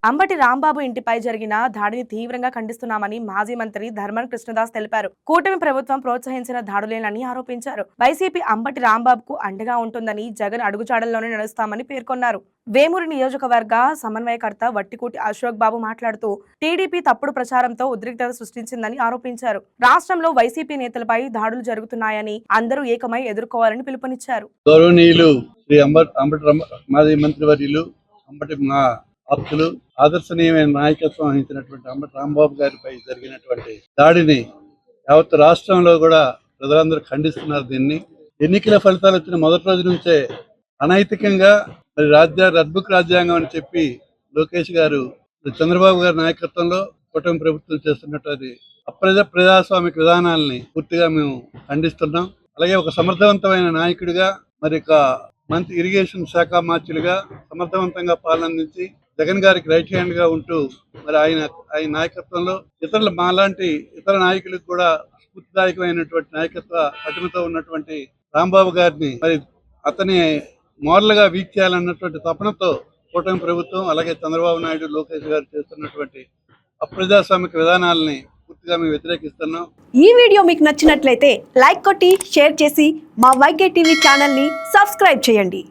అంబటి రాంబాబు ఇంటిపై జరిగిన దాడిని తీవ్రంగా ఖండిస్తున్నామని మాజీ మంత్రి ధర్మన కృష్ణదాస్ తెలిపారు. కూటమి ప్రభుత్వం ప్రోత్సహించిన దాడులేనని ఆరోపించారు. వైసీపీ అంబటి రాంబాబుకు అండగా ఉంటుందని, జగన్ అడుగుజాడల్లోనే నడుస్తామని పేర్కొన్నారు. వేమూరి నియోజకవర్గ సమన్వయకర్త వట్టికోటి అశోక్ బాబు మాట్లాడుతూ టీడీపీ తప్పుడు ప్రచారంతో ఉద్రిక్తత సృష్టించిందని ఆరోపించారు. రాష్ట్రంలో వైసీపీ నేతలపై దాడులు జరుగుతున్నాయని అందరూ ఏకమై ఎదుర్కోవాలని పిలుపునిచ్చారు. మాజీ మంత్రివర్యులు అంబటి మా ఆప్తులు ఆదర్శనీయమైన నాయకత్వం వహించినటువంటి అంబటి రాంబాబు గారిపై జరిగినటువంటి దాడిని యావత్ రాష్ట్రంలో కూడా ప్రజలందరూ ఖండిస్తున్నారు. దీన్ని ఎన్నికల ఫలితాలు వచ్చిన మొదటి రోజు నుంచే అనైతికంగా మరి రద్బుక్ రాజ్యాంగం అని చెప్పి లోకేష్ గారు చంద్రబాబు గారి నాయకత్వంలో కూటమి ప్రభుత్వం చేస్తున్నటువంటి ప్రజాస్వామిక విధానాలని పూర్తిగా మేము ఖండిస్తున్నాం. అలాగే ఒక సమర్థవంతమైన నాయకుడిగా మరి మంత్రి ఇరిగేషన్ శాఖ మార్చులుగా సమర్థవంతంగా పాలన అందించి జగన్ గారికి రైట్ హ్యాండ్ గా ఉంటూ మరి ఆయన నాయకత్వంలో మాలాంటి ఇతర నాయకులకు కూడా స్ఫూర్తిదాయకమైనటువంటి నాయకత్వ పటిమతో ఉన్నటువంటి రాంబాబు గారిని మరి అతని మోరల్ గా వీక్ చేయాలన్నటువంటి తపనతో కూటమి ప్రభుత్వం అలాగే చంద్రబాబు నాయుడు లోకేష్ గారు చేస్తున్నటువంటి అప్రజాస్వామిక విధానాలని పూర్తిగా మేము వ్యతిరేకిస్తున్నాం. ఈ వీడియో మీకు నచ్చినట్లయితే లైక్ కొట్టి షేర్ చేసి మా వైకే టీవీ ఛానల్ ని సబ్స్క్రైబ్ చేయండి.